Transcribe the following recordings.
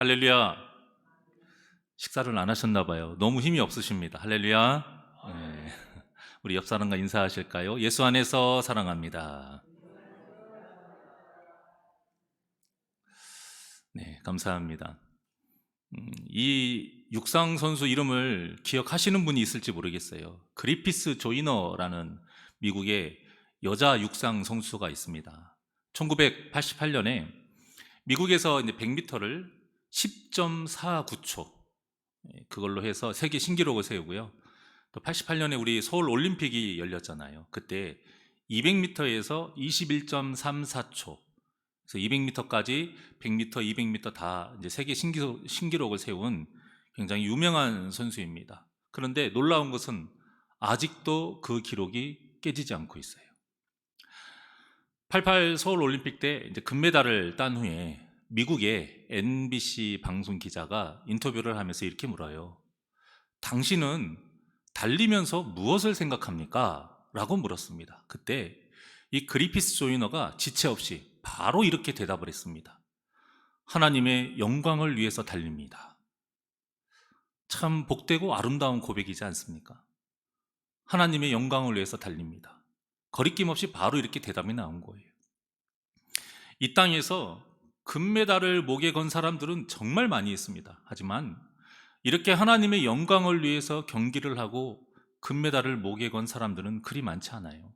할렐루야. 식사를 안 하셨나 봐요. 너무 힘이 없으십니다. 할렐루야. 네. 우리 옆 사람과 인사하실까요? 예수 안에서 사랑합니다. 네, 감사합니다. 이 육상 선수 이름을 기억하시는 분이 있을지 모르겠어요. 그리피스 조이너라는 미국의 여자 육상 선수가 있습니다. 1988년에 미국에서 이제 100m를 10.49초 그걸로 해서 세계 신기록을 세우고요. 또 88년에 우리 서울 올림픽이 열렸잖아요. 그때 200m에서 21.34초. 그래서 200m까지 100m, 200m 다 이제 세계 신기록을 세운 굉장히 유명한 선수입니다. 그런데 놀라운 것은 아직도 그 기록이 깨지지 않고 있어요. 88 서울 올림픽 때 이제 금메달을 딴 후에 미국의 NBC 방송 기자가 인터뷰를 하면서 이렇게 물어요. 당신은 달리면서 무엇을 생각합니까? 라고 물었습니다. 그때 이 그리피스 조이너가 지체 없이 바로 이렇게 대답을 했습니다. 하나님의 영광을 위해서 달립니다. 참 복되고 아름다운 고백이지 않습니까? 하나님의 영광을 위해서 달립니다. 거리낌 없이 바로 이렇게 대답이 나온 거예요. 이 땅에서 금메달을 목에 건 사람들은 정말 많이 있습니다. 하지만 이렇게 하나님의 영광을 위해서 경기를 하고 금메달을 목에 건 사람들은 그리 많지 않아요.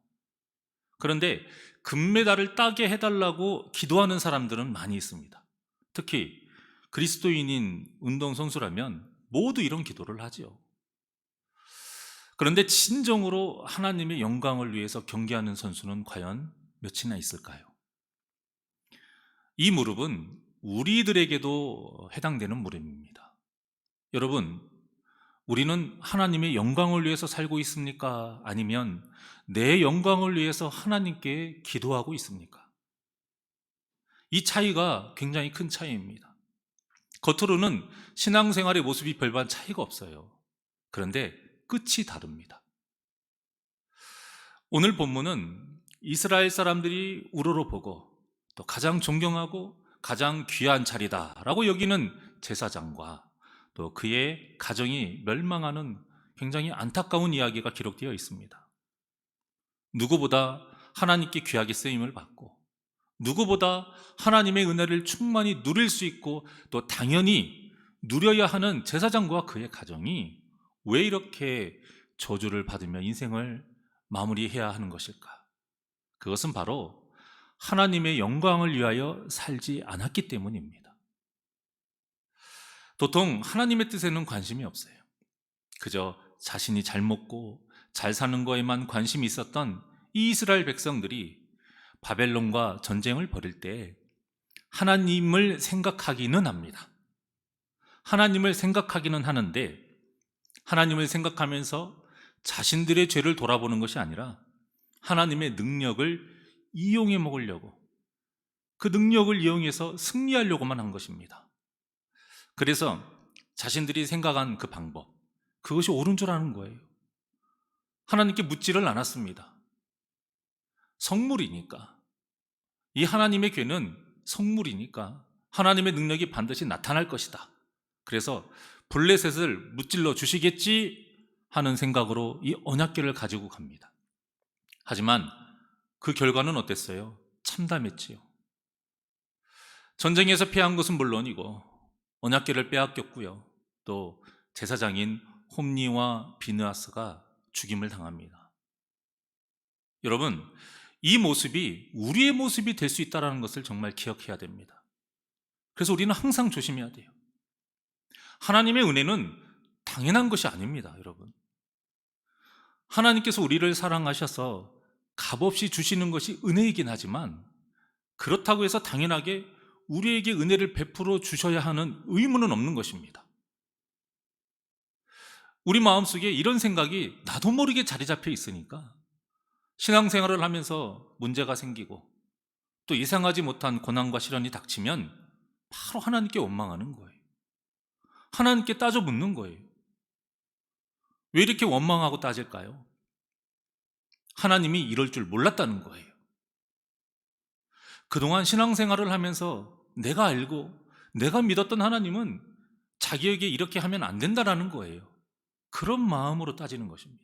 그런데 금메달을 따게 해달라고 기도하는 사람들은 많이 있습니다. 특히 그리스도인인 운동선수라면 모두 이런 기도를 하죠. 그런데 진정으로 하나님의 영광을 위해서 경기하는 선수는 과연 몇이나 있을까요? 이 무릎은 우리들에게도 해당되는 무릎입니다. 여러분, 우리는 하나님의 영광을 위해서 살고 있습니까? 아니면 내 영광을 위해서 하나님께 기도하고 있습니까? 이 차이가 굉장히 큰 차이입니다. 겉으로는 신앙생활의 모습이 별반 차이가 없어요. 그런데 끝이 다릅니다. 오늘 본문은 이스라엘 사람들이 우러러보고 또 가장 존경하고 가장 귀한 자리다라고 여기는 제사장과 또 그의 가정이 멸망하는 굉장히 안타까운 이야기가 기록되어 있습니다. 누구보다 하나님께 귀하게 쓰임을 받고 누구보다 하나님의 은혜를 충만히 누릴 수 있고 또 당연히 누려야 하는 제사장과 그의 가정이 왜 이렇게 저주를 받으며 인생을 마무리해야 하는 것일까? 그것은 바로 하나님의 영광을 위하여 살지 않았기 때문입니다. 도통 하나님의 뜻에는 관심이 없어요. 그저 자신이 잘 먹고 잘 사는 거에만 관심이 있었던 이 이스라엘 백성들이 바벨론과 전쟁을 벌일 때 하나님을 생각하기는 합니다. 하나님을 생각하기는 하는데 하나님을 생각하면서 자신들의 죄를 돌아보는 것이 아니라 하나님의 능력을 이용해 먹으려고 그 능력을 이용해서 승리하려고만 한 것입니다. 그래서 자신들이 생각한 그 방법, 그것이 옳은 줄 아는 거예요. 하나님께 묻지를 않았습니다. 성물이니까, 이 하나님의 괴는 성물이니까 하나님의 능력이 반드시 나타날 것이다. 그래서 블레셋을 무찔러 주시겠지 하는 생각으로 이 언약궤를 가지고 갑니다. 하지만 그 결과는 어땠어요? 참담했지요. 전쟁에서 패한 것은 물론이고 언약궤를 빼앗겼고요. 또 제사장인 홈니와 비느하스가 죽임을 당합니다. 여러분, 이 모습이 우리의 모습이 될 수 있다는 것을 정말 기억해야 됩니다. 그래서 우리는 항상 조심해야 돼요. 하나님의 은혜는 당연한 것이 아닙니다, 여러분. 하나님께서 우리를 사랑하셔서 값없이 주시는 것이 은혜이긴 하지만 그렇다고 해서 당연하게 우리에게 은혜를 베풀어 주셔야 하는 의무는 없는 것입니다. 우리 마음속에 이런 생각이 나도 모르게 자리 잡혀 있으니까 신앙생활을 하면서 문제가 생기고 또 예상하지 못한 고난과 시련이 닥치면 바로 하나님께 원망하는 거예요. 하나님께 따져 묻는 거예요. 왜 이렇게 원망하고 따질까요? 하나님이 이럴 줄 몰랐다는 거예요. 그동안 신앙생활을 하면서 내가 알고 내가 믿었던 하나님은 자기에게 이렇게 하면 안 된다라는 거예요. 그런 마음으로 따지는 것입니다.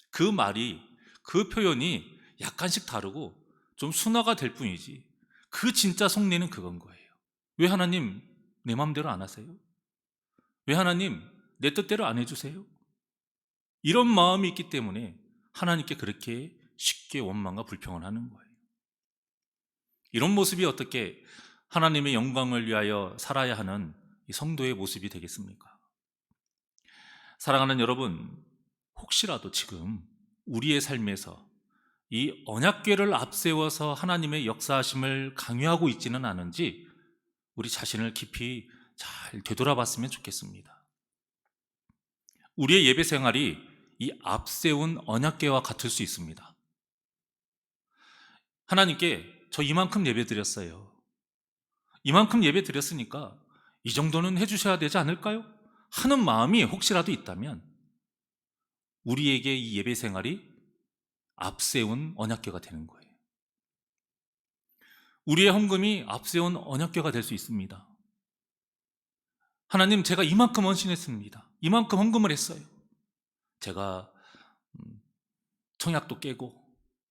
그 말이, 그 표현이 약간씩 다르고 좀 순화가 될 뿐이지, 그 진짜 속내는 그건 거예요. 왜 하나님 내 마음대로 안 하세요? 왜 하나님 내 뜻대로 안 해주세요? 이런 마음이 있기 때문에 하나님께 그렇게 쉽게 원망과 불평을 하는 거예요. 이런 모습이 어떻게 하나님의 영광을 위하여 살아야 하는 이 성도의 모습이 되겠습니까? 사랑하는 여러분, 혹시라도 지금 우리의 삶에서 이 언약궤를 앞세워서 하나님의 역사하심을 강요하고 있지는 않은지 우리 자신을 깊이 잘 되돌아봤으면 좋겠습니다. 우리의 예배 생활이 이 앞세운 언약궤와 같을 수 있습니다. 하나님께 저 이만큼 예배 드렸어요. 이만큼 예배 드렸으니까 이 정도는 해주셔야 되지 않을까요? 하는 마음이 혹시라도 있다면 우리에게 이 예배 생활이 앞세운 언약궤가 되는 거예요. 우리의 헌금이 앞세운 언약궤가 될 수 있습니다. 하나님, 제가 이만큼 헌신했습니다. 이만큼 헌금을 했어요. 제가 청약도 깨고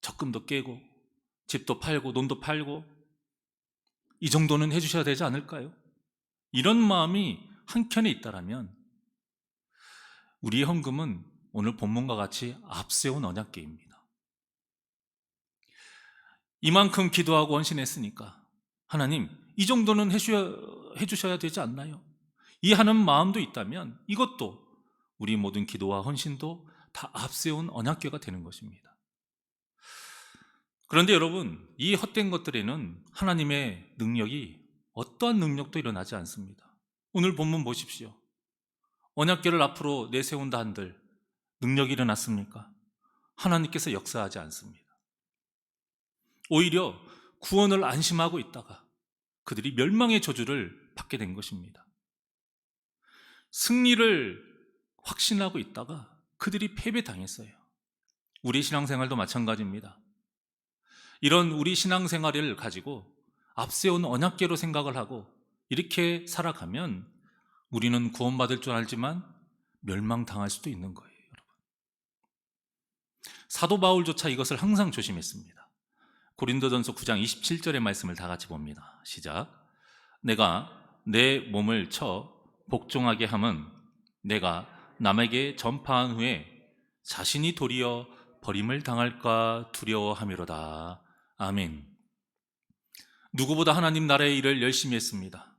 적금도 깨고 집도 팔고 논도 팔고 이 정도는 해주셔야 되지 않을까요? 이런 마음이 한켠에 있다라면 우리의 헌금은 오늘 본문과 같이 앞세운 언약궤입니다. 이만큼 기도하고 헌신했으니까 하나님, 이 정도는 해주셔야 되지 않나요? 이 하는 마음도 있다면 이것도, 우리 모든 기도와 헌신도 다 앞세운 언약궤가 되는 것입니다. 그런데 여러분, 이 헛된 것들에는 하나님의 능력이, 어떠한 능력도 일어나지 않습니다. 오늘 본문 보십시오. 언약궤를 앞으로 내세운다 한들 능력이 일어났습니까? 하나님께서 역사하지 않습니다. 오히려 구원을 안심하고 있다가 그들이 멸망의 저주를 받게 된 것입니다. 승리를 확신하고 있다가 그들이 패배당했어요. 우리 신앙생활도 마찬가지입니다. 이런 우리 신앙생활을 가지고 앞세운 언약궤로 생각을 하고 이렇게 살아가면 우리는 구원받을 줄 알지만 멸망당할 수도 있는 거예요, 여러분. 사도 바울조차 이것을 항상 조심했습니다. 고린도전서 9장 27절의 말씀을 다 같이 봅니다. 시작. 내가 내 몸을 쳐 복종하게 함은 내가 남에게 전파한 후에 자신이 도리어 버림을 당할까 두려워함이로다. 아멘. 누구보다 하나님 나라의 일을 열심히 했습니다.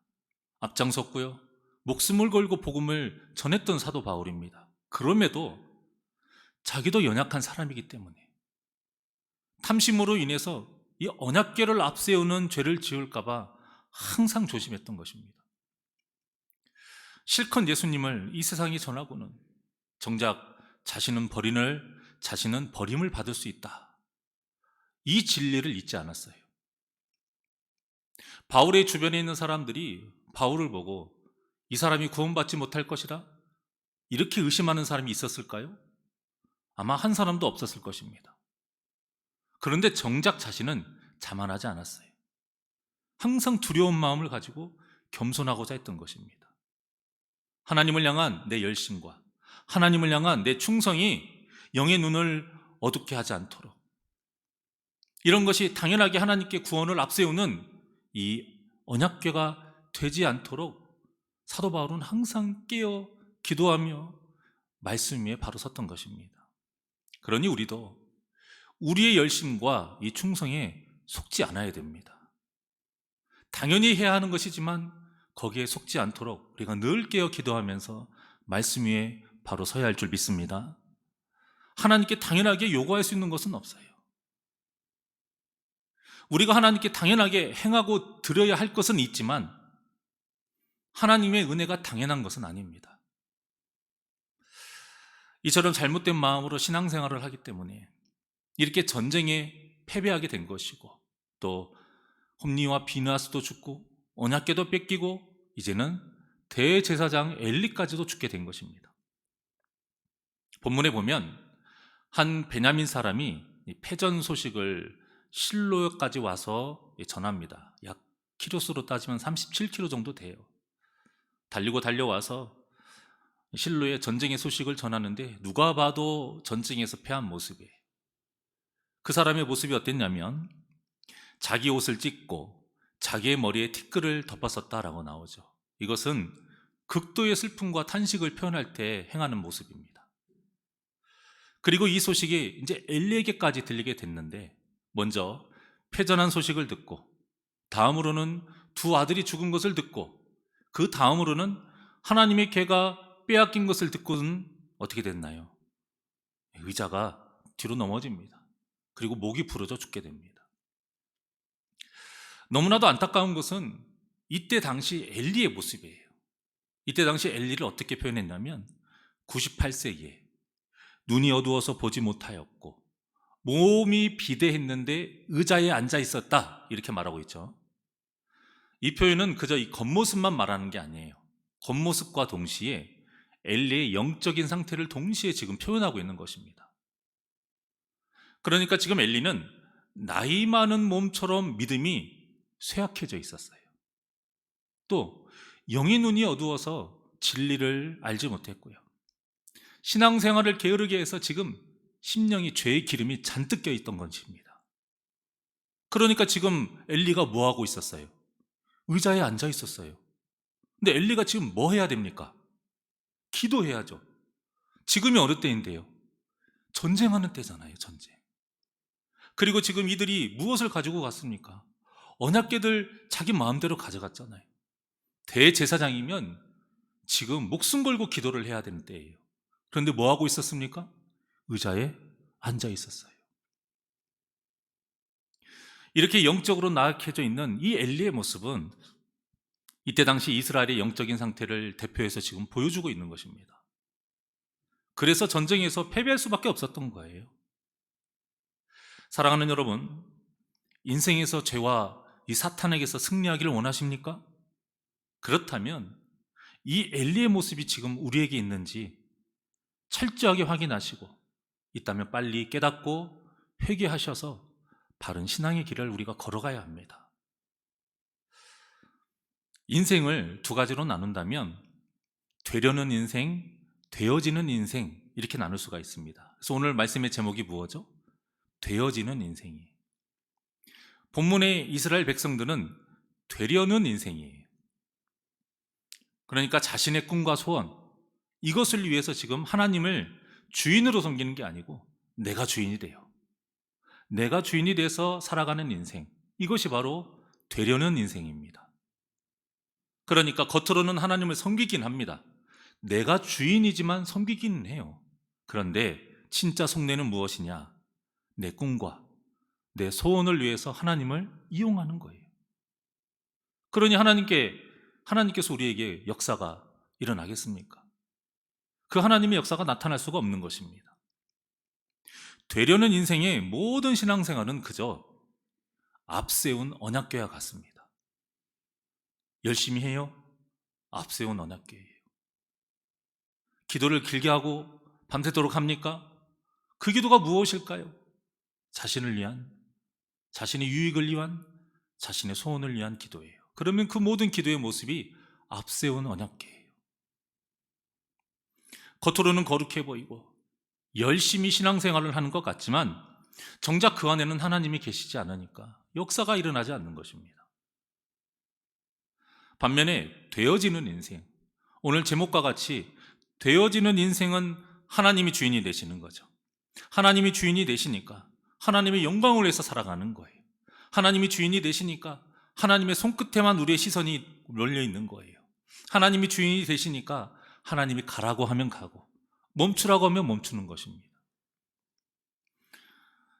앞장섰고요. 목숨을 걸고 복음을 전했던 사도 바울입니다. 그럼에도 자기도 연약한 사람이기 때문에 탐심으로 인해서 이 언약궤를 앞세우는 죄를 지을까 봐 항상 조심했던 것입니다. 실컷 예수님을 이 세상에 전하고는 정작 자신은 버림을 받을 수 있다, 이 진리를 잊지 않았어요. 바울의 주변에 있는 사람들이 바울을 보고 이 사람이 구원받지 못할 것이라 이렇게 의심하는 사람이 있었을까요? 아마 한 사람도 없었을 것입니다. 그런데 정작 자신은 자만하지 않았어요. 항상 두려운 마음을 가지고 겸손하고자 했던 것입니다. 하나님을 향한 내 열심과 하나님을 향한 내 충성이 영의 눈을 어둡게 하지 않도록, 이런 것이 당연하게 하나님께 구원을 앞세우는 이 언약궤가 되지 않도록 사도 바울은 항상 깨어 기도하며 말씀 위에 바로 섰던 것입니다. 그러니 우리도 우리의 열심과 이 충성에 속지 않아야 됩니다. 당연히 해야 하는 것이지만 거기에 속지 않도록 우리가 늘 깨어 기도하면서 말씀 위에 바로 서야 할 줄 믿습니다. 하나님께 당연하게 요구할 수 있는 것은 없어요. 우리가 하나님께 당연하게 행하고 드려야 할 것은 있지만 하나님의 은혜가 당연한 것은 아닙니다. 이처럼 잘못된 마음으로 신앙생활을 하기 때문에 이렇게 전쟁에 패배하게 된 것이고, 또 홈리와 비느하스도 죽고 언약궤도 뺏기고 이제는 대제사장 엘리까지도 죽게 된 것입니다. 본문에 보면 한 베냐민 사람이 패전 소식을 실로까지 와서 전합니다. 약 키로수로 따지면 37km 정도 돼요. 달리고 달려와서 실로의 전쟁의 소식을 전하는데 누가 봐도 전쟁에서 패한 모습이에요. 그 사람의 모습이 어땠냐면 자기 옷을 찢고 자기의 머리에 티끌을 덮었었다라고 나오죠. 이것은 극도의 슬픔과 탄식을 표현할 때 행하는 모습입니다. 그리고 이 소식이 이제 엘리에게까지 들리게 됐는데 먼저 패전한 소식을 듣고 다음으로는 두 아들이 죽은 것을 듣고 그 다음으로는 하나님의 개가 빼앗긴 것을 듣고는 어떻게 됐나요? 의자가 뒤로 넘어집니다. 그리고 목이 부러져 죽게 됩니다. 너무나도 안타까운 것은 이때 당시 엘리의 모습이에요. 이때 당시 엘리를 어떻게 표현했냐면 98세에 눈이 어두워서 보지 못하였고 몸이 비대했는데 의자에 앉아 있었다, 이렇게 말하고 있죠. 이 표현은 그저 이 겉모습만 말하는 게 아니에요. 겉모습과 동시에 엘리의 영적인 상태를 동시에 지금 표현하고 있는 것입니다. 그러니까 지금 엘리는 나이 많은 몸처럼 믿음이 쇠약해져 있었어요. 또 영의 눈이 어두워서 진리를 알지 못했고요. 신앙생활을 게으르게 해서 지금 심령이 죄의 기름이 잔뜩 껴있던 것입니다. 그러니까 지금 엘리가 뭐 하고 있었어요? 의자에 앉아 있었어요. 근데 엘리가 지금 뭐 해야 됩니까? 기도해야죠. 지금이 어느 때인데요? 전쟁하는 때잖아요, 전쟁. 그리고 지금 이들이 무엇을 가지고 갔습니까? 언약궤들 자기 마음대로 가져갔잖아요. 대제사장이면 지금 목숨 걸고 기도를 해야 되는 때예요. 그런데 뭐 하고 있었습니까? 의자에 앉아 있었어요. 이렇게 영적으로 나약해져 있는 이 엘리의 모습은 이때 당시 이스라엘의 영적인 상태를 대표해서 지금 보여주고 있는 것입니다. 그래서 전쟁에서 패배할 수밖에 없었던 거예요. 사랑하는 여러분, 인생에서 죄와 이 사탄에게서 승리하기를 원하십니까? 그렇다면 이 엘리의 모습이 지금 우리에게 있는지 철저하게 확인하시고 있다면 빨리 깨닫고 회개하셔서 바른 신앙의 길을 우리가 걸어가야 합니다. 인생을 두 가지로 나눈다면 되려는 인생, 되어지는 인생, 이렇게 나눌 수가 있습니다. 그래서 오늘 말씀의 제목이 무엇이죠? 되어지는 인생이에요. 본문의 이스라엘 백성들은 되려는 인생이에요. 그러니까 자신의 꿈과 소원, 이것을 위해서 지금 하나님을 주인으로 섬기는 게 아니고 내가 주인이 돼요. 내가 주인이 돼서 살아가는 인생, 이것이 바로 되려는 인생입니다. 그러니까 겉으로는 하나님을 섬기긴 합니다. 내가 주인이지만 섬기기는 해요. 그런데 진짜 속내는 무엇이냐? 내 꿈과 내 소원을 위해서 하나님을 이용하는 거예요. 그러니 하나님께서 우리에게 역사가 일어나겠습니까? 그 하나님의 역사가 나타날 수가 없는 것입니다. 되려는 인생의 모든 신앙생활은 그저 앞세운 언약궤와 같습니다. 열심히 해요? 앞세운 언약궤예요. 기도를 길게 하고 밤새도록 합니까? 그 기도가 무엇일까요? 자신을 위한, 자신의 유익을 위한, 자신의 소원을 위한 기도예요. 그러면 그 모든 기도의 모습이 앞세운 언약궤예요. 겉으로는 거룩해 보이고 열심히 신앙생활을 하는 것 같지만 정작 그 안에는 하나님이 계시지 않으니까 역사가 일어나지 않는 것입니다. 반면에 되어지는 인생, 오늘 제목과 같이 되어지는 인생은 하나님이 주인이 되시는 거죠. 하나님이 주인이 되시니까 하나님의 영광을 위해서 살아가는 거예요. 하나님이 주인이 되시니까 하나님의 손끝에만 우리의 시선이 몰려 있는 거예요. 하나님이 주인이 되시니까 하나님이 가라고 하면 가고 멈추라고 하면 멈추는 것입니다.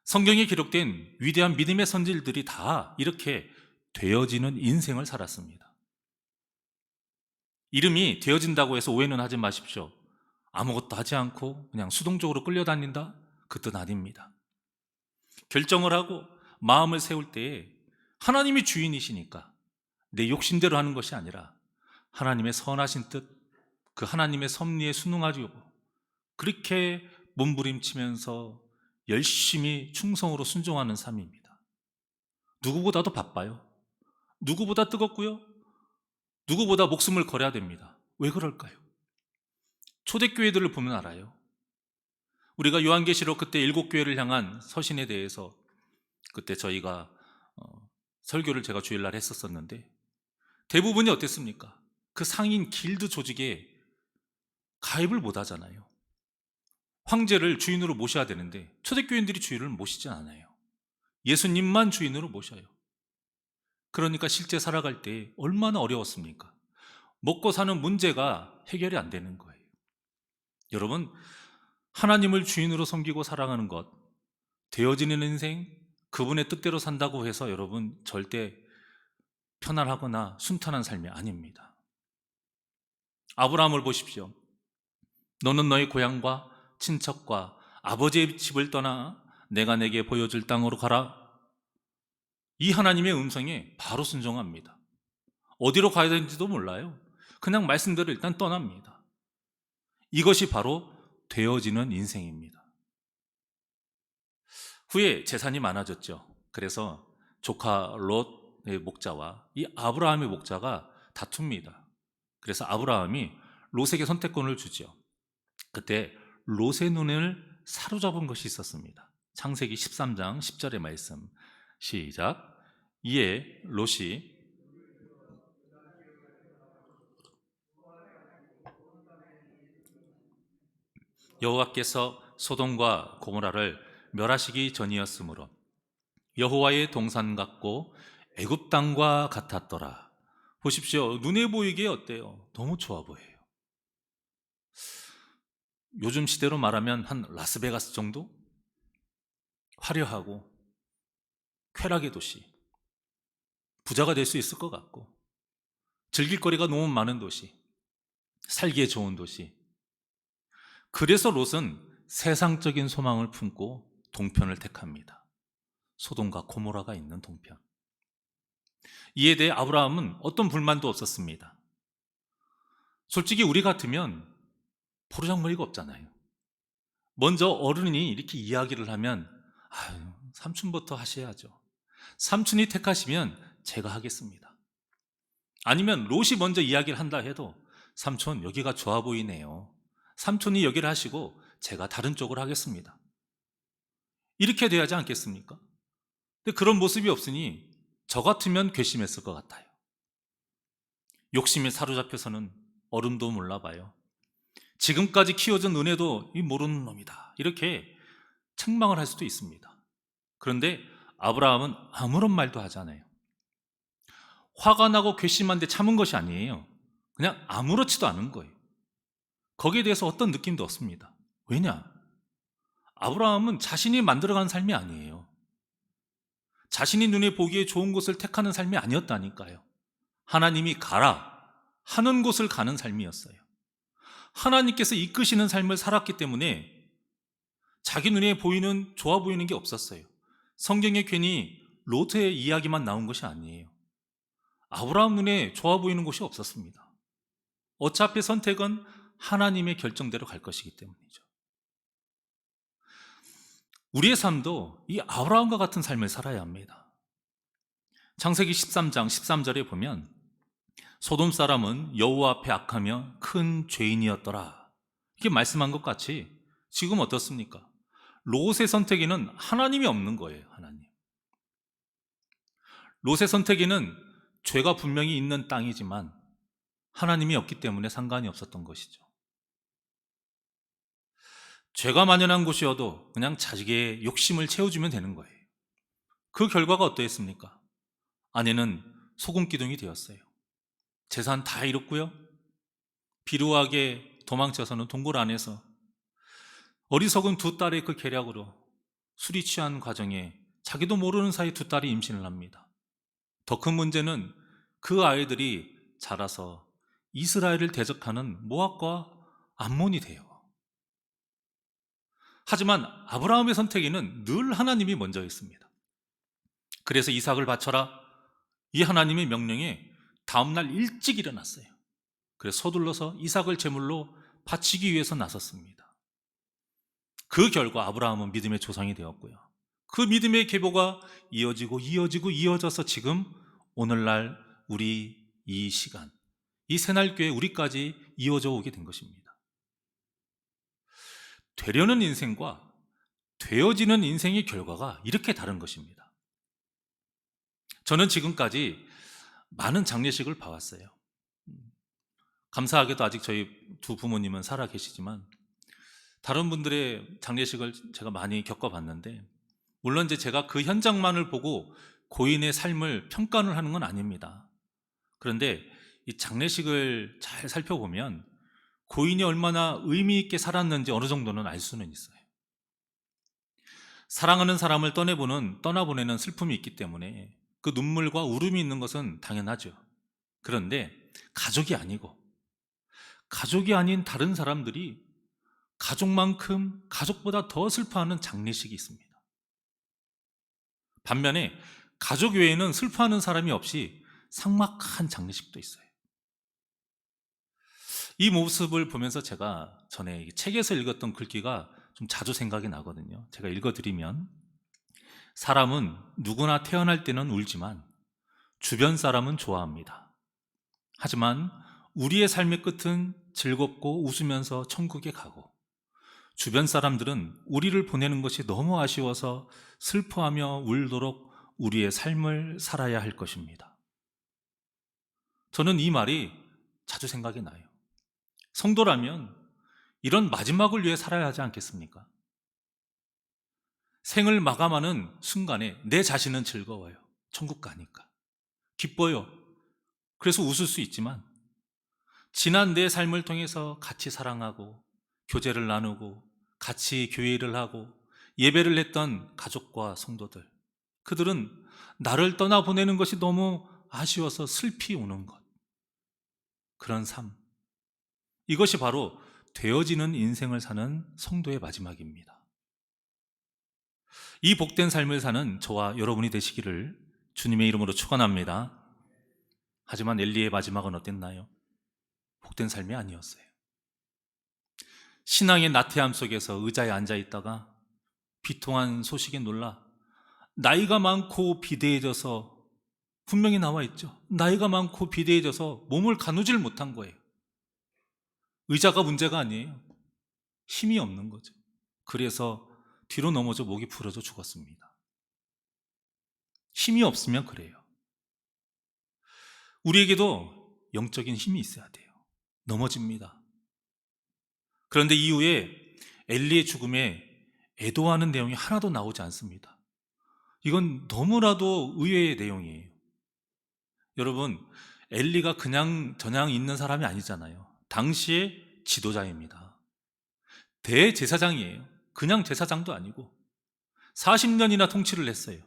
성경에 기록된 위대한 믿음의 선질들이 다 이렇게 되어지는 인생을 살았습니다. 이름이 되어진다고 해서 오해는 하지 마십시오. 아무것도 하지 않고 그냥 수동적으로 끌려다닌다? 그 뜻 아닙니다. 결정을 하고 마음을 세울 때에 하나님이 주인이시니까 내 욕심대로 하는 것이 아니라 하나님의 선하신 뜻, 그 하나님의 섭리에 순응하려고 그렇게 몸부림치면서 열심히 충성으로 순종하는 삶입니다. 누구보다도 바빠요. 누구보다 뜨겁고요. 누구보다 목숨을 걸어야 됩니다. 왜 그럴까요? 초대교회들을 보면 알아요. 우리가 요한계시록 그때 7교회를 향한 서신에 대해서 그때 저희가 설교를 제가 주일날 했었었는데 대부분이 어땠습니까? 그 상인 길드 조직에 가입을 못 하잖아요. 황제를 주인으로 모셔야 되는데 초대교인들이 주인을 모시지 않아요. 예수님만 주인으로 모셔요. 그러니까 실제 살아갈 때 얼마나 어려웠습니까? 먹고 사는 문제가 해결이 안 되는 거예요. 여러분, 하나님을 주인으로 섬기고 살아가는 것, 되어지는 인생, 그분의 뜻대로 산다고 해서 여러분 절대 편안하거나 순탄한 삶이 아닙니다. 아브라함을 보십시오. 너는 너희 고향과 친척과 아버지의 집을 떠나 내가 내게 보여줄 땅으로 가라. 이 하나님의 음성에 바로 순종합니다. 어디로 가야 되는지도 몰라요. 그냥 말씀대로 일단 떠납니다. 이것이 바로 되어지는 인생입니다. 후에 재산이 많아졌죠. 그래서 조카 롯의 목자와 이 아브라함의 목자가 다툽니다. 그래서 아브라함이 롯에게 선택권을 주죠. 그때 롯의 눈을 사로잡은 것이 있었습니다. 창세기 13장 10절의 말씀 시작. 이에 롯이 여호와께서 소돔과 고모라를 멸하시기 전이었으므로 여호와의 동산 같고 애굽 땅과 같았더라. 보십시오. 눈에 보이기에 어때요? 너무 좋아 보여요. 요즘 시대로 말하면 한 라스베가스 정도? 화려하고 쾌락의 도시, 부자가 될 수 있을 것 같고 즐길 거리가 너무 많은 도시, 살기에 좋은 도시. 그래서 롯은 세상적인 소망을 품고 동편을 택합니다. 소돔과 고모라가 있는 동편. 이에 대해 아브라함은 어떤 불만도 없었습니다. 솔직히 우리 같으면 포르장머리가 없잖아요. 먼저 어른이 이렇게 이야기를 하면 아유, 삼촌부터 하셔야죠. 삼촌이 택하시면 제가 하겠습니다. 아니면 롯이 먼저 이야기를 한다 해도 삼촌 여기가 좋아 보이네요. 삼촌이 여기를 하시고 제가 다른 쪽으로 하겠습니다. 이렇게 돼야지 않겠습니까? 근데 그런 모습이 없으니 저 같으면 괘씸했을 것 같아요. 욕심에 사로잡혀서는 어른도 몰라봐요. 지금까지 키워준 은혜도 이 모르는 놈이다. 이렇게 책망을 할 수도 있습니다. 그런데 아브라함은 아무런 말도 하지 않아요. 화가 나고 괘씸한데 참은 것이 아니에요. 그냥 아무렇지도 않은 거예요. 거기에 대해서 어떤 느낌도 없습니다. 왜냐? 아브라함은 자신이 만들어가는 삶이 아니에요. 자신이 눈에 보기에 좋은 곳을 택하는 삶이 아니었다니까요. 하나님이 가라 하는 곳을 가는 삶이었어요. 하나님께서 이끄시는 삶을 살았기 때문에 자기 눈에 보이는 좋아 보이는 게 없었어요. 성경에 괜히 롯의 이야기만 나온 것이 아니에요. 아브라함 눈에 좋아 보이는 곳이 없었습니다. 어차피 선택은 하나님의 결정대로 갈 것이기 때문이죠. 우리의 삶도 이 아브라함과 같은 삶을 살아야 합니다. 창세기 13장 13절에 보면 소돔 사람은 여호와 앞에 악하며 큰 죄인이었더라. 이렇게 말씀한 것 같이 지금 어떻습니까? 롯의 선택에는 하나님이 없는 거예요. 하나님. 롯의 선택에는 죄가 분명히 있는 땅이지만 하나님이 없기 때문에 상관이 없었던 것이죠. 죄가 만연한 곳이어도 그냥 자식의 욕심을 채워주면 되는 거예요. 그 결과가 어떠했습니까? 아내는 소금기둥이 되었어요. 재산 다 잃었고요. 비루하게 도망쳐서는 동굴 안에서 어리석은 두 딸의 그 계략으로 술이 취한 과정에 자기도 모르는 사이 두 딸이 임신을 합니다. 더 큰 문제는 그 아이들이 자라서 이스라엘을 대적하는 모압과 암몬이 돼요. 하지만 아브라함의 선택에는 늘 하나님이 먼저 있습니다. 그래서 이삭을 바쳐라. 이 하나님의 명령에 다음날 일찍 일어났어요. 그래서 서둘러서 이삭을 제물로 바치기 위해서 나섰습니다. 그 결과 아브라함은 믿음의 조상이 되었고요. 그 믿음의 계보가 이어지고 이어져서 지금 오늘날 우리 이 시간, 이 새날교회 우리까지 이어져 오게 된 것입니다. 되려는 인생과 되어지는 인생의 결과가 이렇게 다른 것입니다. 저는 지금까지 많은 장례식을 봐왔어요. 감사하게도 아직 저희 두 부모님은 살아 계시지만 다른 분들의 장례식을 제가 많이 겪어봤는데, 물론 이제 제가 그 현장만을 보고 고인의 삶을 평가를 하는 건 아닙니다. 그런데 이 장례식을 잘 살펴보면 고인이 얼마나 의미 있게 살았는지 어느 정도는 알 수는 있어요. 사랑하는 사람을 떠나보내는 슬픔이 있기 때문에 그 눈물과 울음이 있는 것은 당연하죠. 그런데 가족이 아닌 다른 사람들이 가족만큼 가족보다 더 슬퍼하는 장례식이 있습니다. 반면에 가족 외에는 슬퍼하는 사람이 없이 삭막한 장례식도 있어요. 이 모습을 보면서 제가 전에 책에서 읽었던 글귀가 좀 자주 생각이 나거든요. 제가 읽어드리면, 사람은 누구나 태어날 때는 울지만 주변 사람은 좋아합니다. 하지만 우리의 삶의 끝은 즐겁고 웃으면서 천국에 가고, 주변 사람들은 우리를 보내는 것이 너무 아쉬워서 슬퍼하며 울도록 우리의 삶을 살아야 할 것입니다. 저는 이 말이 자주 생각이 나요. 성도라면 이런 마지막을 위해 살아야 하지 않겠습니까? 생을 마감하는 순간에 내 자신은 즐거워요. 천국 가니까. 기뻐요. 그래서 웃을 수 있지만 지난 내 삶을 통해서 같이 사랑하고 교제를 나누고 같이 교회를 하고 예배를 했던 가족과 성도들, 그들은 나를 떠나보내는 것이 너무 아쉬워서 슬피 우는 것, 그런 삶, 이것이 바로 되어지는 인생을 사는 성도의 마지막입니다. 이 복된 삶을 사는 저와 여러분이 되시기를 주님의 이름으로 축원합니다. 하지만 엘리의 마지막은 어땠나요? 복된 삶이 아니었어요. 신앙의 나태함 속에서 의자에 앉아 있다가 비통한 소식에 놀라 나이가 많고 비대해져서, 분명히 나와 있죠. 나이가 많고 비대해져서 몸을 가누질 못한 거예요. 의자가 문제가 아니에요. 힘이 없는 거죠. 그래서 뒤로 넘어져 목이 부러져 죽었습니다. 힘이 없으면 그래요. 우리에게도 영적인 힘이 있어야 돼요. 넘어집니다. 그런데 이후에 엘리의 죽음에 애도하는 내용이 하나도 나오지 않습니다. 이건 너무나도 의외의 내용이에요. 여러분, 엘리가 그냥 저냥 있는 사람이 아니잖아요. 당시의 지도자입니다. 대제사장이에요. 그냥 제사장도 아니고 40년이나 통치를 했어요.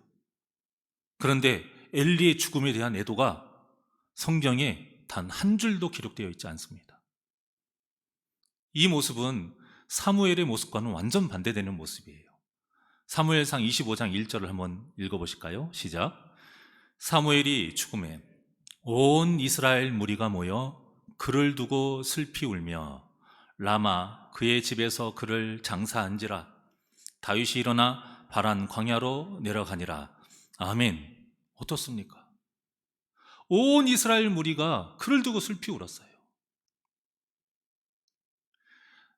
그런데 엘리의 죽음에 대한 애도가 성경에 단 한 줄도 기록되어 있지 않습니다. 이 모습은 사무엘의 모습과는 완전 반대되는 모습이에요. 사무엘상 25장 1절을 한번 읽어보실까요? 시작. 사무엘이 죽음에 온 이스라엘 무리가 모여 그를 두고 슬피 울며 라마 그의 집에서 그를 장사한지라. 다윗이 일어나 바란 광야로 내려가니라. 아멘. 어떻습니까? 온 이스라엘 무리가 그를 두고 슬피 울었어요.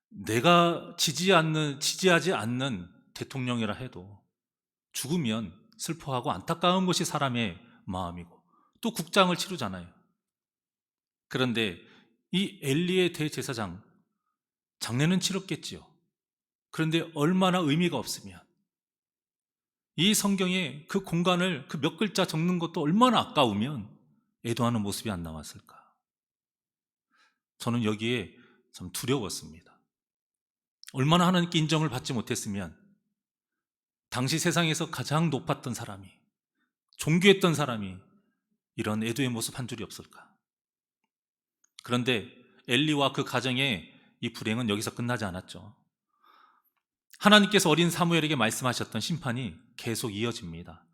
내가 지지하지 않는 대통령이라 해도 죽으면 슬퍼하고 안타까운 것이 사람의 마음이고, 또 국장을 치르잖아요. 그런데 이 엘리의 대제사장, 장례는 치렀겠지요. 그런데 얼마나 의미가 없으면, 이 성경에 그 공간을 그 몇 글자 적는 것도 얼마나 아까우면 애도하는 모습이 안 나왔을까. 저는 여기에 참 두려웠습니다. 얼마나 하나님께 인정을 받지 못했으면 당시 세상에서 가장 높았던 사람이, 존귀했던 사람이 이런 애도의 모습 한 줄이 없을까. 그런데 엘리와 그 가정의 이 불행은 여기서 끝나지 않았죠. 하나님께서 어린 사무엘에게 말씀하셨던 심판이 계속 이어집니다.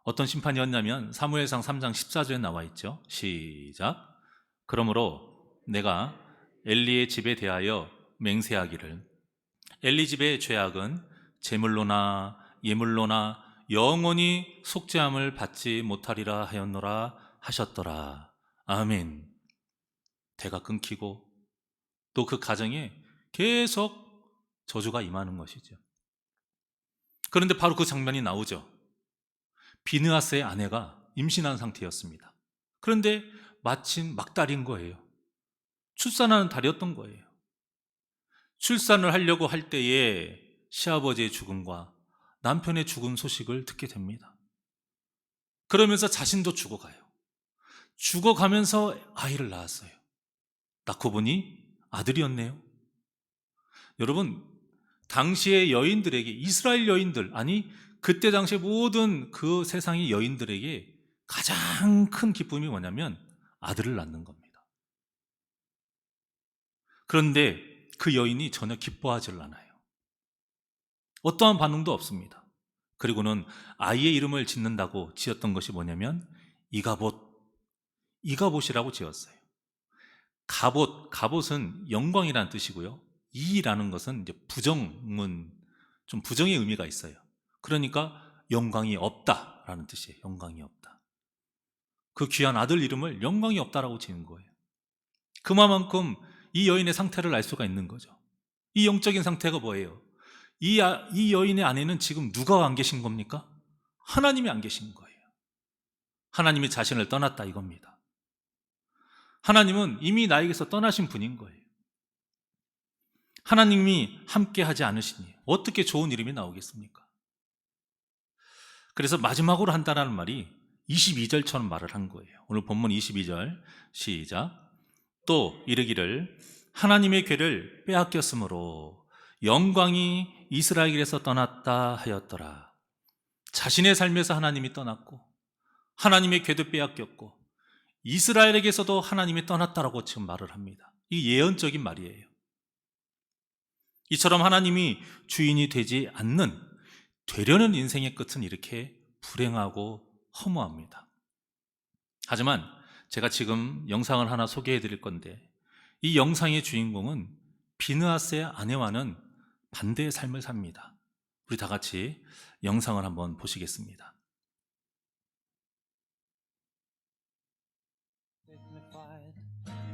어떤 심판이었냐면 사무엘상 3장 14절에 나와 있죠. 시작. 그러므로 내가 엘리의 집에 대하여 맹세하기를, 엘리 집의 죄악은 제물로나 예물로나 영원히 속죄함을 받지 못하리라 하였노라 하셨더라. 아멘. 대가 끊기고 또 그 가정에 계속 저주가 임하는 것이죠. 그런데 바로 그 장면이 나오죠. 비느하스의 아내가 임신한 상태였습니다. 그런데 마침 막달인 거예요. 출산하는 달이었던 거예요. 출산을 하려고 할 때에 시아버지의 죽음과 남편의 죽음 소식을 듣게 됩니다. 그러면서 자신도 죽어가요. 죽어가면서 아이를 낳았어요. 낳고 보니 아들이었네요. 여러분, 당시의 여인들에게, 이스라엘 여인들, 아니 그때 당시 모든 그 세상의 여인들에게 가장 큰 기쁨이 뭐냐면 아들을 낳는 겁니다. 그런데 그 여인이 전혀 기뻐하지를 않아요. 어떠한 반응도 없습니다. 그리고는 아이의 이름을 짓는다고 지었던 것이 뭐냐면 이가봇이라고 지었어요. 갑옷은 영광이라는 뜻이고요. 이라는 것은 이제 좀 부정의 의미가 있어요. 그러니까 영광이 없다라는 뜻이에요. 영광이 없다. 그 귀한 아들 이름을 영광이 없다라고 지은 거예요. 그만큼 이 여인의 상태를 알 수가 있는 거죠. 이 영적인 상태가 뭐예요? 이 여인의 안에는 지금 누가 안 계신 겁니까? 하나님이 안 계신 거예요. 하나님이 자신을 떠났다 이겁니다. 하나님은 이미 나에게서 떠나신 분인 거예요. 하나님이 함께 하지 않으시니 어떻게 좋은 이름이 나오겠습니까? 그래서 마지막으로 한다는 말이 22절처럼 말을 한 거예요. 오늘 본문 22절 시작. 또 이르기를 하나님의 궤를 빼앗겼으므로 영광이 이스라엘에서 떠났다 하였더라. 자신의 삶에서 하나님이 떠났고 하나님의 궤도 빼앗겼고 이스라엘에게서도 하나님이 떠났다라고 지금 말을 합니다. 이게 예언적인 말이에요. 이처럼 하나님이 주인이 되지 않는 되려는 인생의 끝은 이렇게 불행하고 허무합니다. 하지만 제가 지금 영상을 하나 소개해 드릴 건데 이 영상의 주인공은 비느하스의 아내와는 반대의 삶을 삽니다. 우리 다 같이 영상을 한번 보시겠습니다.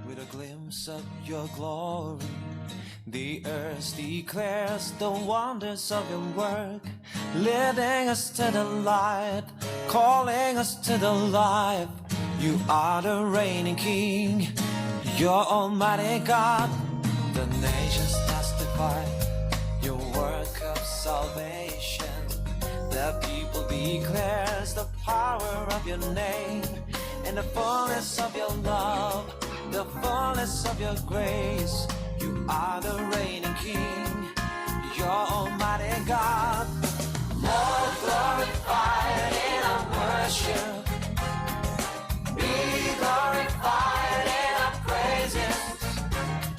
With a glimpse of your glory, the earth declares the wonders of your work, leading us to the light, calling us to the life. You are the reigning King, you're Almighty God. The nations testify your work of salvation. The people declares the power of your name and the fullness of your love. The fullness of your grace. You are the reigning King, you're Almighty God. Lord, glorified in our worship, be glorified in our praises.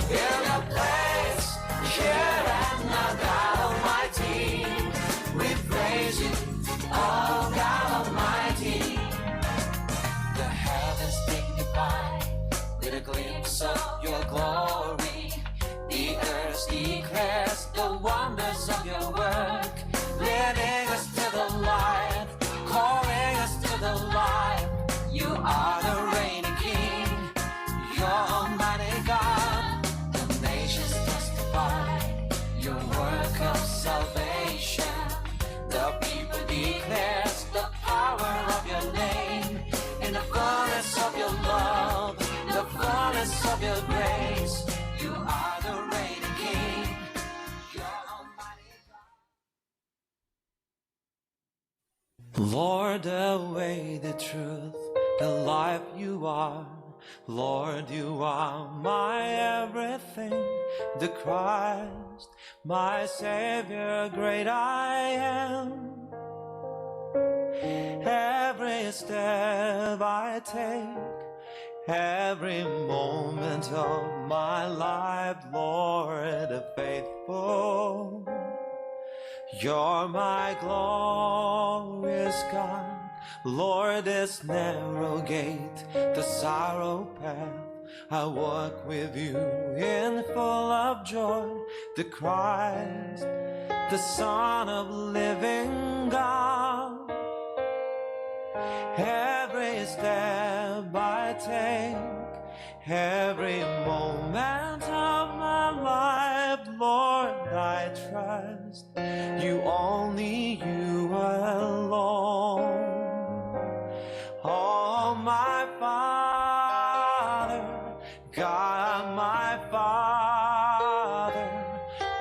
Fill your place here and now, God Almighty. We praise you, oh God Almighty. The heavens dignify with a glimpse of your glory. The earth declares the wonders of your work, leading us to the light, calling us to the light. You are the reigning King, you're Almighty God. The nations testify your work of salvation. The people declares the power of your name and the fullness of your love. The fullness of your grace. You are the reigning King, you're Almighty God. Lord, the way, the truth, the life you are. Lord, you are my everything. The Christ, my Savior, great I am. Every step I take, every moment of my life, Lord, faithful. You're my glorious God. Lord, this narrow gate, the sorrow path, I walk with you in full of joy. The Christ, the Son of living God. Every step take, every moment of my life, Lord, I trust you, only you alone. Oh, my Father, God, my Father,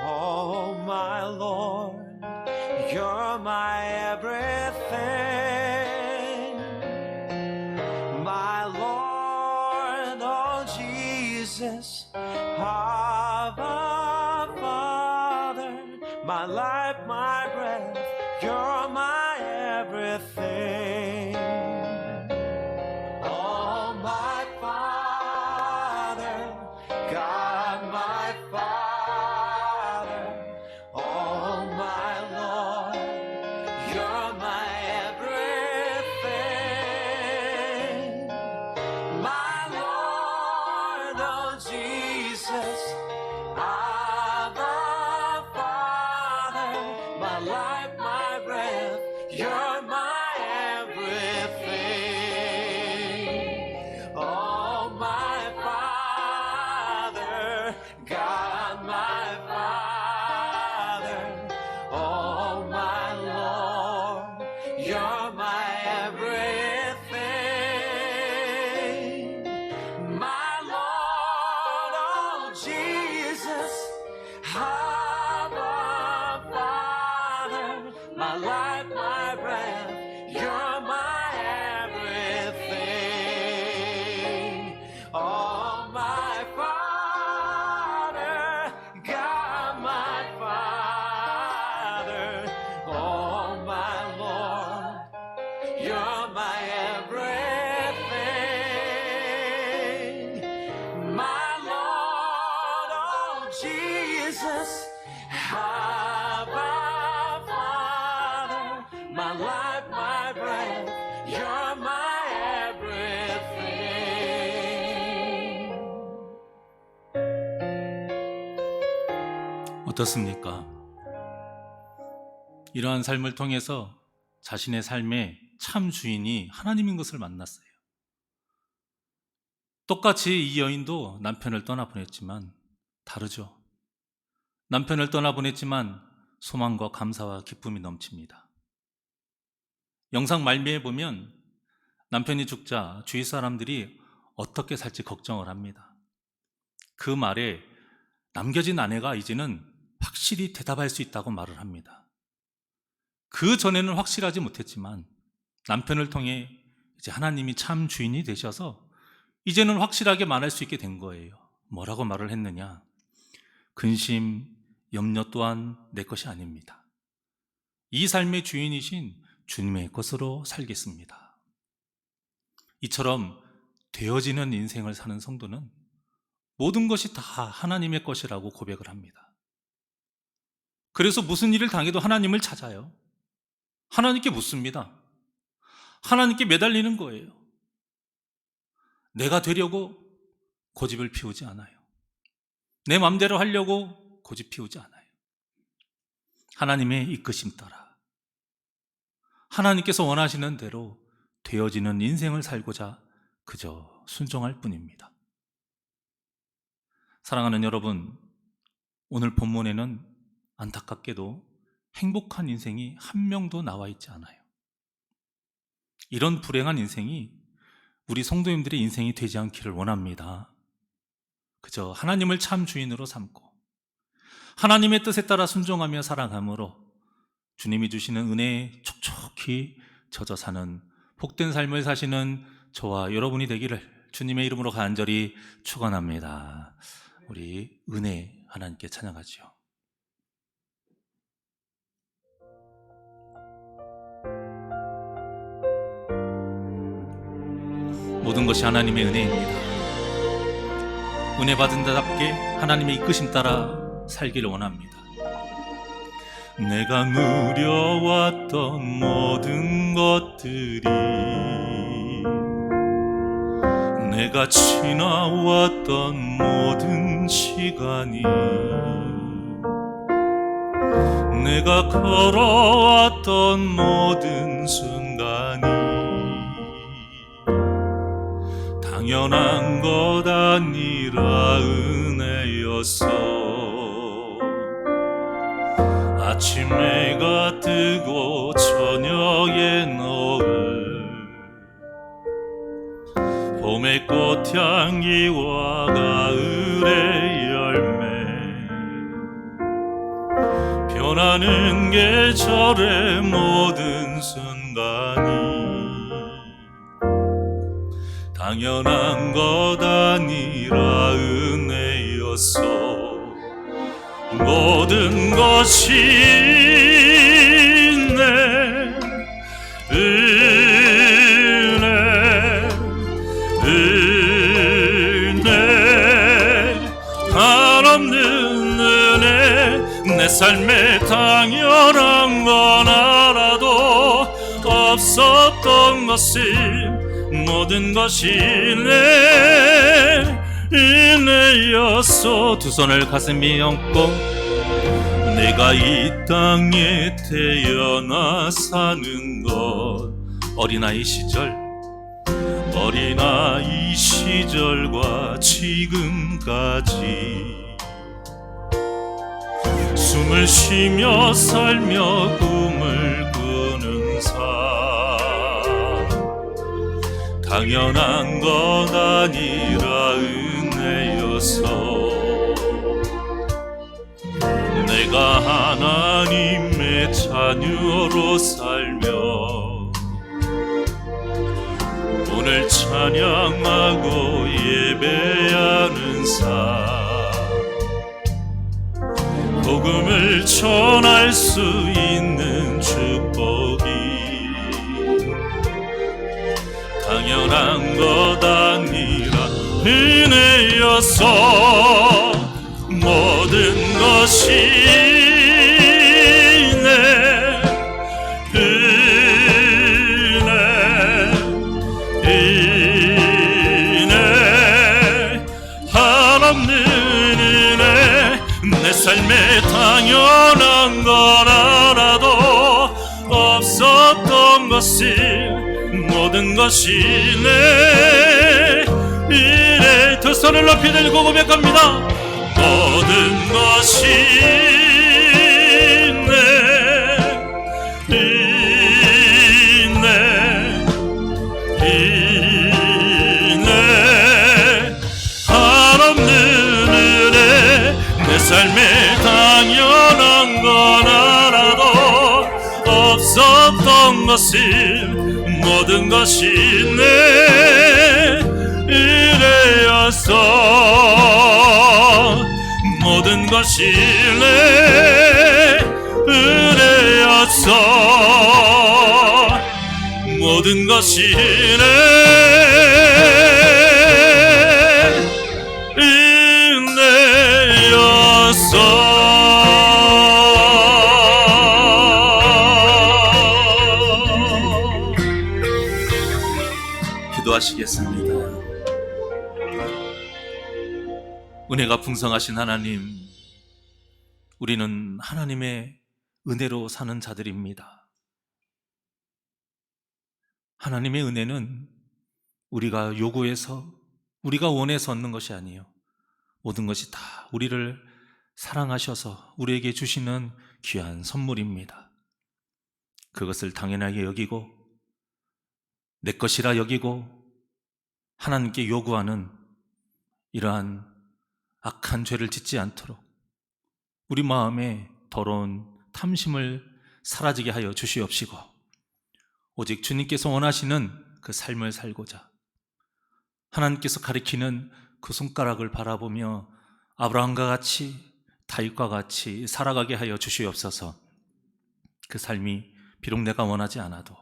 oh, my Lord, you're my everything. My Lord, oh Jesus, Abba, Father, my life, my breath, you're my everything. Oh, my Father, God, my Father, oh, my Lord, you're my everything. My Lord, oh Jesus, Abba, Father, my life, my breath, you're my everything. Oh, my Father, God, my Father, oh, my Lord, you're my everything. My Lord, oh Jesus, Abba, Father, my life, my breath, you're my everything. Oh, my Father, God, my Father, oh, my Lord, you're my everything. My Lord, oh Jesus, Abba, Father, my life, my breath, you're my everything. 어떻습니까? 이러한 삶을 통해서 자신의 삶의 참 주인이 하나님인 것을 만났어요. 똑같이 이 여인도 남편을 떠나보냈지만 다르죠. 남편을 떠나보냈지만 소망과 감사와 기쁨이 넘칩니다. 영상 말미에 보면 남편이 죽자 주위 사람들이 어떻게 살지 걱정을 합니다. 그 말에 남겨진 아내가 이제는 확실히 대답할 수 있다고 말을 합니다. 그 전에는 확실하지 못했지만 남편을 통해 이제 하나님이 참 주인이 되셔서 이제는 확실하게 말할 수 있게 된 거예요. 뭐라고 말을 했느냐? 근심, 염려 또한 내 것이 아닙니다. 이 삶의 주인이신 주님의 것으로 살겠습니다. 이처럼 되어지는 인생을 사는 성도는 모든 것이 다 하나님의 것이라고 고백을 합니다. 그래서 무슨 일을 당해도 하나님을 찾아요. 하나님께 묻습니다. 하나님께 매달리는 거예요. 내가 되려고 고집을 피우지 않아요. 내 마음대로 하려고 고집 피우지 않아요. 하나님의 이끄심 따라 하나님께서 원하시는 대로 되어지는 인생을 살고자 그저 순종할 뿐입니다. 사랑하는 여러분, 오늘 본문에는 안타깝게도 행복한 인생이 한 명도 나와 있지 않아요. 이런 불행한 인생이 우리 성도님들의 인생이 되지 않기를 원합니다. 그저 하나님을 참 주인으로 삼고 하나님의 뜻에 따라 순종하며 살아감으로 주님이 주시는 은혜에 촉촉히 젖어 사는 복된 삶을 사시는 저와 여러분이 되기를 주님의 이름으로 간절히 축원합니다. 우리 은혜 하나님께 찬양하죠. 모든 것이 하나님의 은혜입니다. 은혜 받은 자답게 하나님의 이끄심 따라 살기를 원합니다. 내가 누려왔던 모든 것들이, 내가 지나왔던 모든 시간이, 내가 걸어왔던 모든 순간이 당연히 아니라 은혜였어. 아침 해가 뜨고 저녁에 노을, 봄의 꽃향기와 가을의 열매, 변하는 계절의 모든 순간이 당연한 것 아니라 은혜였어. 모든 것이 내 은혜, 한없는 은혜. 내 삶에 당연한 건 알아도 없었던 것을 모든 것이 내 은혜였어. 두 손을 가슴에 얹고 내가 이 땅에 태어나 사는 것, 어린아이 시절과 지금까지 숨을 쉬며 살며 꿈을 꾸는 삶, 당연한 것 아니라 은혜였어. 내가 하나님의 자녀로 살며 오늘 찬양하고 예배하는 삶, 복음을 전할 수 있는 축복이 당연한 것 아니라 은혜였어. 모든 것이 내 은혜, 한없는 은혜. 내 삶에 당연한 걸 알아도 없었던 것을 모든 것이 내 은혜. 두 손을 높이 들고 고백합니다. 모든 것이 내 은혜, 한없는 은혜. 내 삶에 당연한 건 알아도 없었던 것을 모든 것이 내 은혜였어. 모든 것이 내 은혜였어. 모든 것이 내 은혜였어. 기도하시겠습니다. 은혜가 풍성하신 하나님, 우리는 하나님의 은혜로 사는 자들입니다. 하나님의 은혜는 우리가 요구해서, 우리가 원해서 얻는 것이 아니에요. 모든 것이 다 우리를 사랑하셔서 우리에게 주시는 귀한 선물입니다. 그것을 당연하게 여기고 내 것이라 여기고 하나님께 요구하는 이러한 악한 죄를 짓지 않도록 우리 마음에 더러운 탐심을 사라지게 하여 주시옵시고, 오직 주님께서 원하시는 그 삶을 살고자 하나님께서 가리키는 그 손가락을 바라보며 아브라함과 같이 다윗과 같이 살아가게 하여 주시옵소서. 그 삶이 비록 내가 원하지 않아도,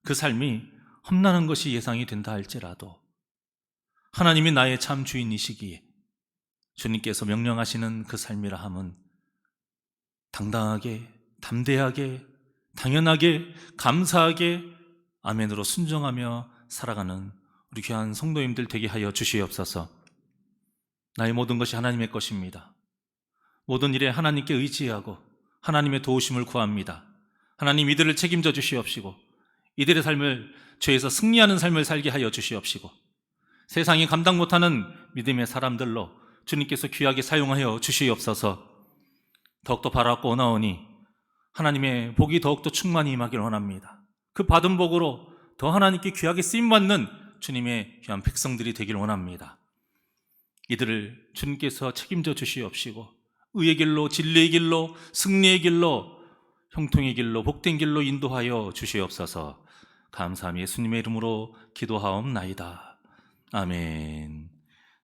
그 삶이 험난한 것이 예상이 된다 할지라도 하나님이 나의 참 주인이시기에 주님께서 명령하시는 그 삶이라 함은 당당하게, 담대하게, 당연하게, 감사하게 아멘으로 순종하며 살아가는 우리 귀한 성도님들 되게 하여 주시옵소서. 나의 모든 것이 하나님의 것입니다. 모든 일에 하나님께 의지하고 하나님의 도우심을 구합니다. 하나님, 이들을 책임져 주시옵시고 이들의 삶을 죄에서 승리하는 삶을 살게 하여 주시옵시고 세상이 감당 못하는 믿음의 사람들로 주님께서 귀하게 사용하여 주시옵소서. 더욱더 바라고 나오니 하나님의 복이 더욱더 충만히 임하기를 원합니다. 그 받은 복으로 더 하나님께 귀하게 쓰임받는 주님의 귀한 백성들이 되기를 원합니다. 이들을 주님께서 책임져 주시옵시고 의의 길로, 진리의 길로, 승리의 길로, 형통의 길로, 복된 길로 인도하여 주시옵소서. 감사함이 예수님의 이름으로 기도하옵나이다. 아멘.